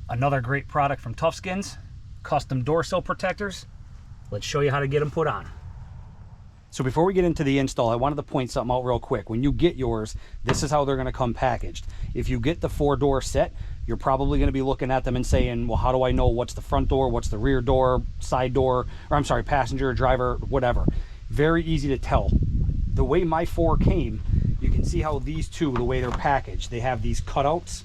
Another great product from Tufskinz, custom door sill protectors. Let's show you how to get them put on. So before we get into the install, I wanted to point something out real quick. When you get yours, this is how they're going to come packaged. If you get the 4-door set, you're probably going to be looking at them and saying, well, how do I know what's the front door, what's the rear door, side door, or I'm sorry, passenger, driver, whatever. Very easy to tell. The way my 4 came, you can see how these two, the way they're packaged, they have these cutouts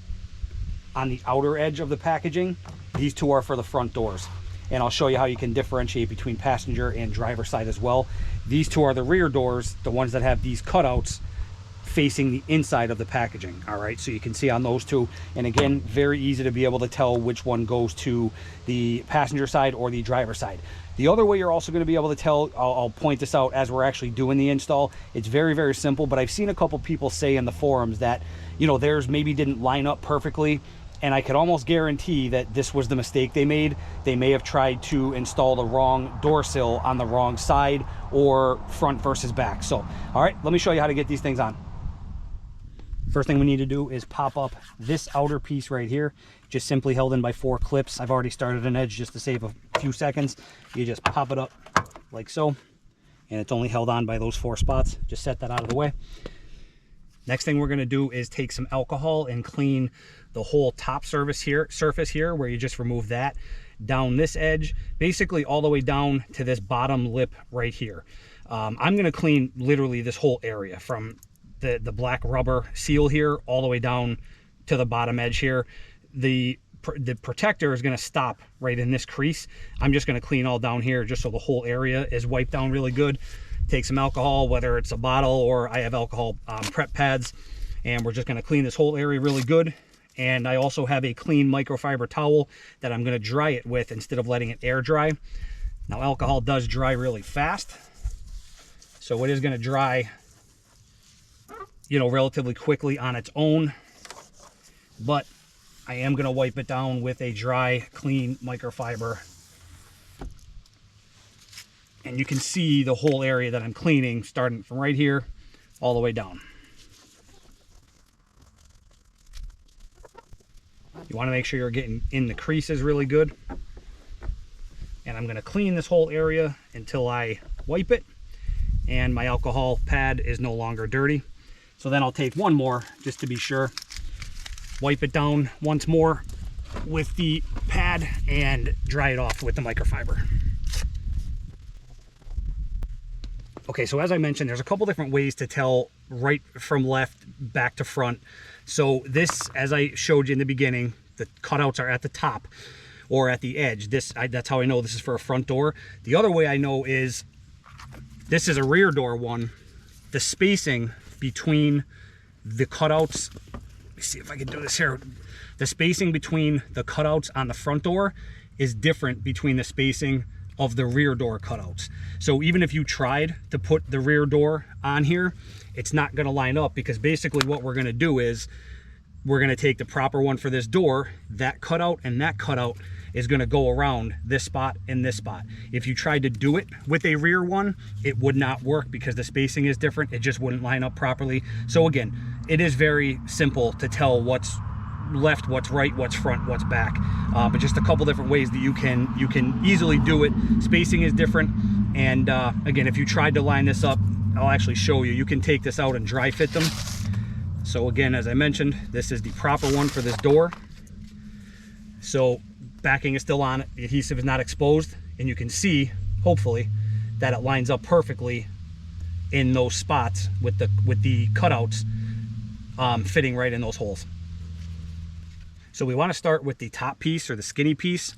on the outer edge of the packaging. These two are for the front doors. And I'll show you how you can differentiate between passenger and driver side as well. These two are the rear doors, the ones that have these cutouts facing the inside of the packaging. All right, so you can see on those two. And again, very easy to be able to tell which one goes to the passenger side or the driver side. The other way you're also going to be able to tell, I'll point this out as we're actually doing the install. It's very, very simple, but I've seen a couple people say in the forums that, you know, theirs maybe didn't line up perfectly. And I could almost guarantee that this was the mistake they made. They may have tried to install the wrong door sill on the wrong side or front versus back. So, all right, let me show you how to get these things on. First thing we need to do is pop up this outer piece right here, just simply held in by 4 clips. I've already started an edge just to save a few seconds. You just pop it up like so, and it's only held on by those 4 spots. Just set that out of the way. Next thing we're going to do is take some alcohol and clean the whole top surface here where you just remove that down this edge, basically all the way down to this bottom lip right here. I'm going to clean literally this whole area from the black rubber seal here all the way down to the bottom edge here. The protector is going to stop right in this crease. I'm just going to clean all down here just so the whole area is wiped down really good. Take some alcohol, whether it's a bottle or I have alcohol prep pads, and we're just going to clean this whole area really good. And I also have a clean microfiber towel that I'm going to dry it with instead of letting it air dry. Now, alcohol does dry really fast, so it is going to dry, you know, relatively quickly on its own, but I am going to wipe it down with a dry, clean microfiber. And you can see the whole area that I'm cleaning, starting from right here all the way down. You want to make sure you're getting in the creases really good. And I'm going to clean this whole area until I wipe it and my alcohol pad is no longer dirty. So then I'll take one more just to be sure. Wipe it down once more with the pad and dry it off with the microfiber. Okay, so as I mentioned, there's a couple different ways to tell right from left, back to front. So this, as I showed you in the beginning, the cutouts are at the top or at the edge. That's how I know this is for a front door. The other way I know is this is a rear door one. The spacing between the cutouts, let me see if I can do this here. The spacing between the cutouts on the front door is different between the spacing of the rear door cutouts. So even if you tried to put the rear door on here, it's not going to line up, because basically what we're going to do is we're going to take the proper one for this door, that cutout and that cutout is going to go around this spot and this spot. If you tried to do it with a rear one, it would not work because the spacing is different. It just wouldn't line up properly. So again, it is very simple to tell what's left, what's right, what's front, what's back, but just a couple different ways that you can easily do it. Spacing is different, and again, if you tried to line this up, I'll actually show you. You can take this out and dry fit them. So again, as I mentioned, this is the proper one for this door. So backing is still on it, the adhesive is not exposed, and you can see, hopefully, that it lines up perfectly in those spots with the cutouts fitting right in those holes. So we want to start with the top piece, or the skinny piece.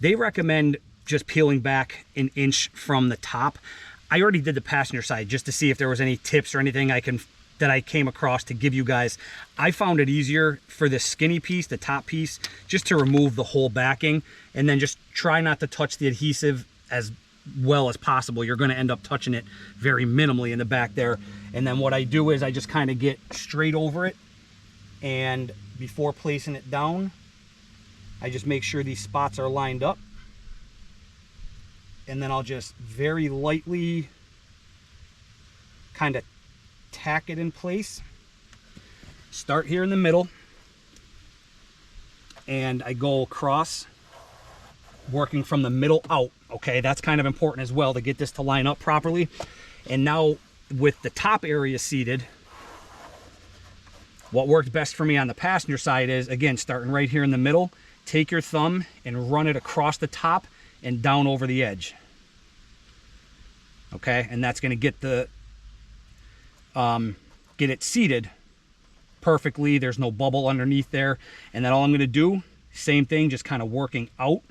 They recommend just peeling back an inch from the top. I already did the passenger side just to see if there was any tips or anything that I came across to give you guys. I found it easier for this skinny piece, the top piece, just to remove the whole backing and then just try not to touch the adhesive as well as possible. You're going to end up touching it very minimally in the back there. And then what I do is I just kind of get straight over it, and before placing it down, I just make sure these spots are lined up, and then I'll just very lightly kind of tack it in place. Start here in the middle, and I go across, working from the middle out. Okay, that's kind of important as well to get this to line up properly. And now with the top area seated, what worked best for me on the passenger side is, again, starting right here in the middle, take your thumb and run it across the top and down over the edge. Okay, and that's going to get the get it seated perfectly. There's no bubble underneath there. And then all I'm going to do, same thing, just kind of working out.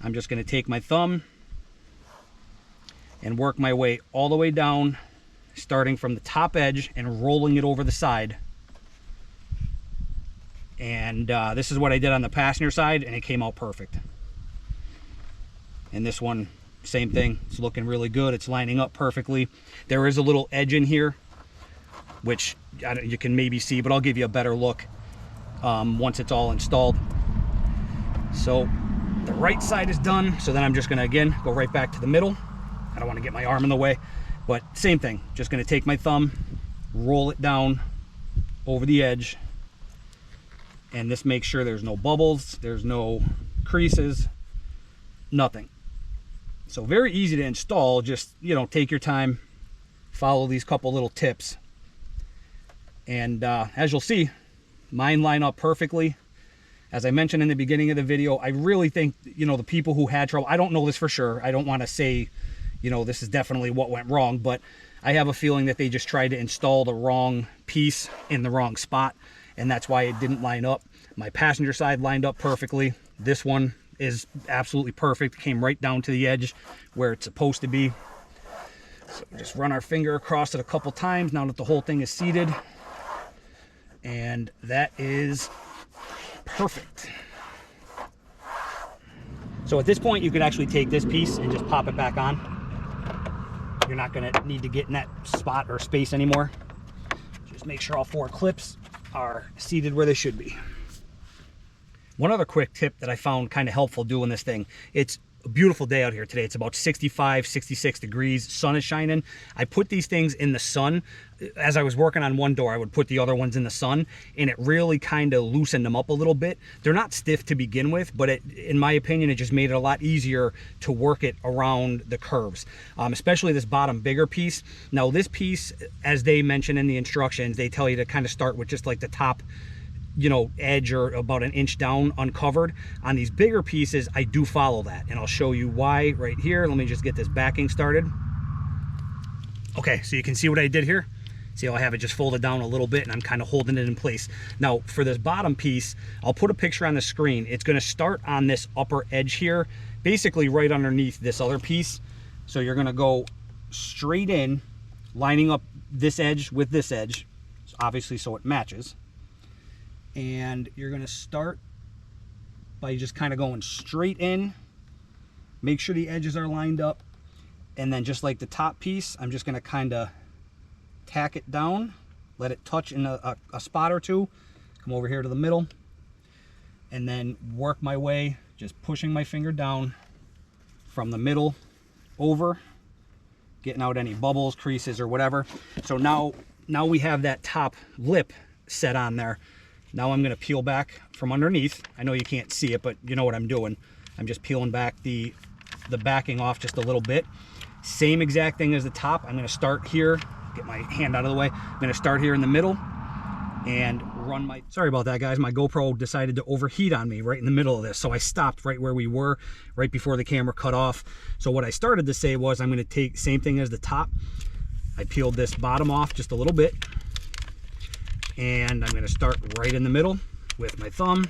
I'm just going to take my thumb and work my way all the way down, starting from the top edge and rolling it over the side. And this is what I did on the passenger side, and it came out perfect. And this one, same thing. It's looking really good. It's lining up perfectly. There is a little edge in here, which you can maybe see, but I'll give you a better look once it's all installed. So the right side is done. So then I'm just gonna, again, go right back to the middle. I don't want to get my arm in the way, but same thing. Just gonna take my thumb, roll it down over the edge, and this makes sure there's no bubbles, there's no creases, nothing. So very easy to install. Just, you know, take your time, follow these couple little tips, and as you'll see, mine line up perfectly. As I mentioned in the beginning of the video, I really think, you know, the people who had trouble, I don't know this for sure, I don't want to say, you know, this is definitely what went wrong, but I have a feeling that they just tried to install the wrong piece in the wrong spot, and that's why it didn't line up. My passenger side lined up perfectly. This one is absolutely perfect. Came right down to the edge where it's supposed to be. So just run our finger across it a couple times now that the whole thing is seated. And that is perfect. So at this point, you could actually take this piece and just pop it back on. You're not going to need to get in that spot or space anymore. Just make sure all 4 clips are seated where they should be. One other quick tip that I found kind of helpful doing this thing, it's a beautiful day out here today. It's about 65, 66 degrees. Sun is shining. I put these things in the sun. As I was working on one door, I would put the other ones in the sun, and it really kind of loosened them up a little bit. They're not stiff to begin with, but in my opinion, it just made it a lot easier to work it around the curves, especially this bottom bigger piece. Now this piece, as they mention in the instructions, they tell you to kind of start with just like the top, you know, edge or about an inch down uncovered. On these bigger pieces, I do follow that, and I'll show you why right here. Let me just get this backing started. Okay, so you can see what I did here. See how I have it just folded down a little bit, and I'm kind of holding it in place. Now for this bottom piece, I'll put a picture on the screen. It's going to start on this upper edge here, basically right underneath this other piece. So you're going to go straight in, lining up this edge with this edge, obviously so it matches. And you're going to start by just kind of going straight in, make sure the edges are lined up, and then just like the top piece, I'm just going to kind of tack it down, let it touch in a spot or two, come over here to the middle, and then work my way, just pushing my finger down from the middle over, getting out any bubbles, creases, or whatever. So now we have that top lip set on there. Now I'm going to peel back from underneath. I know you can't see it, but you know what I'm doing. I'm just peeling back the backing off just a little bit. Same exact thing as the top. I'm going to start here, get my hand out of the way. I'm going to start here in the middle and run my... Sorry about that, guys. My GoPro decided to overheat on me right in the middle of this. So I stopped right where we were, right before the camera cut off. So what I started to say was I'm going to take same thing as the top. I peeled this bottom off just a little bit, and I'm going to start right in the middle with my thumb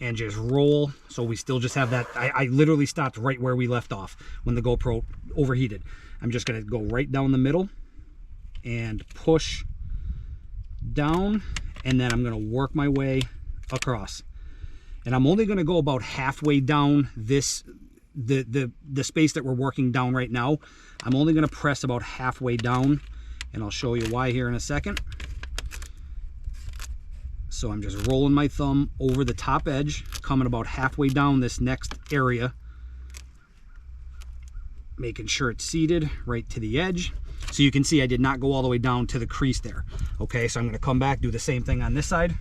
and just roll. So we still just have that. I literally stopped right where we left off when the GoPro overheated. I'm just going to go right down the middle and push down, and then I'm going to work my way across. And I'm only going to go about halfway down this the space that we're working down right now. I'm only going to press about halfway down, and I'll show you why here in a second. So I'm just rolling my thumb over the top edge, coming about halfway down this next area, making sure it's seated right to the edge. So you can see I did not go all the way down to the crease there. Okay, so I'm going to come back, do the same thing on this side,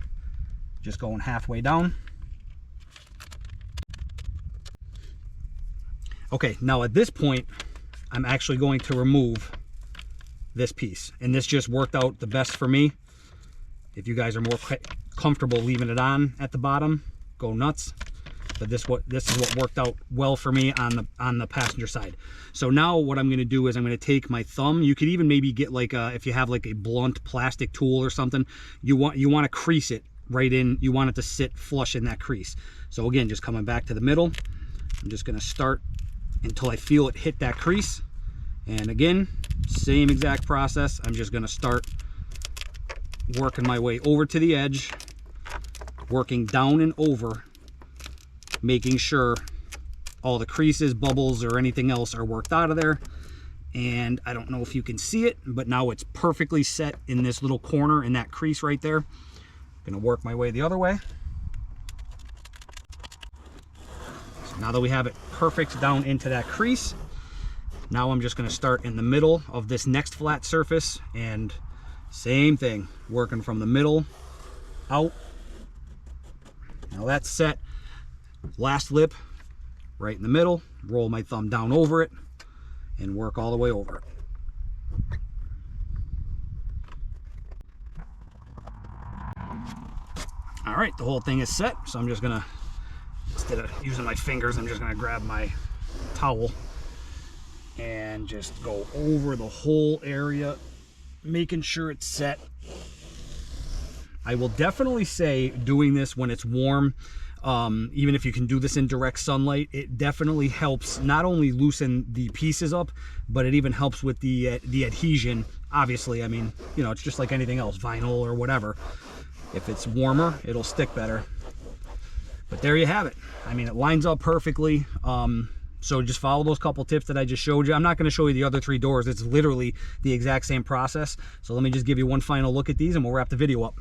just going halfway down. Okay, now at this point, I'm actually going to remove this piece. And this just worked out the best for me. If you guys are more comfortable leaving it on at the bottom, go nuts. But this is what worked out well for me on the passenger side. So now what I'm going to do is I'm going to take my thumb. You could even maybe get like if you have like a blunt plastic tool or something, you want to crease it right in. You want it to sit flush in that crease. So again, just coming back to the middle, I'm just going to start until I feel it hit that crease. And again, same exact process. I'm just going to start working my way over to the edge, working down and over, making sure all the creases, bubbles, or anything else are worked out of there. And I don't know if you can see it, but now it's perfectly set in this little corner in that crease right there. Gonna work my way the other way. So now that we have it perfect down into that crease, now I'm just gonna start in the middle of this next flat surface, and same thing, working from the middle out. Now that's set. Last lip right in the middle, roll my thumb down over it and work all the way over it. All right, the whole thing is set, so I'm just gonna, instead of using my fingers, I'm just gonna grab my towel and just go over the whole area, making sure it's set. I will definitely say doing this when it's warm, even if you can do this in direct sunlight, it definitely helps not only loosen the pieces up, but it even helps with the adhesion. Obviously, I mean, you know, it's just like anything else, vinyl or whatever. If it's warmer, it'll stick better. But there you have it. I mean, it lines up perfectly. So just follow those couple tips that I just showed you. I'm not going to show you the other 3 doors. It's literally the exact same process. So let me just give you one final look at these and we'll wrap the video up.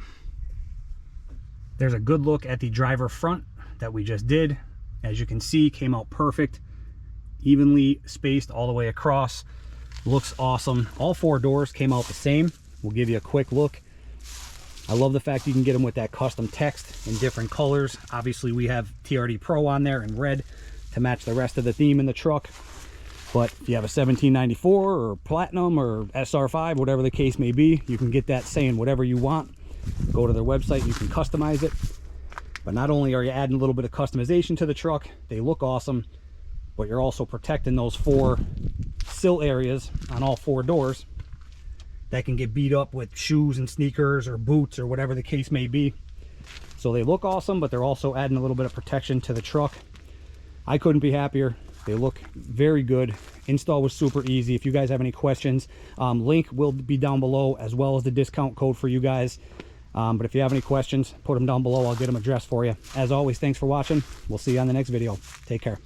There's a good look at the driver front that we just did. As you can see, came out perfect, evenly spaced all the way across. Looks awesome. All 4 doors came out the same. We'll give you a quick look. I love the fact you can get them with that custom text in different colors. Obviously, we have TRD Pro on there in red to match the rest of the theme in the truck. But if you have a 1794 or Platinum or SR5, whatever the case may be, you can get that saying whatever you want. Go to their website, you can customize it. But not only are you adding a little bit of customization to the truck, they look awesome, but you're also protecting those 4 sill areas on all 4 doors that can get beat up with shoes and sneakers or boots or whatever the case may be. So they look awesome, but they're also adding a little bit of protection to the truck. I couldn't be happier. They look very good. Install was super easy. If you guys have any questions, link will be down below, as well as the discount code for you guys. But if you have any questions, put them down below. I'll get them addressed for you. As always, thanks for watching. We'll see you on the next video. Take care.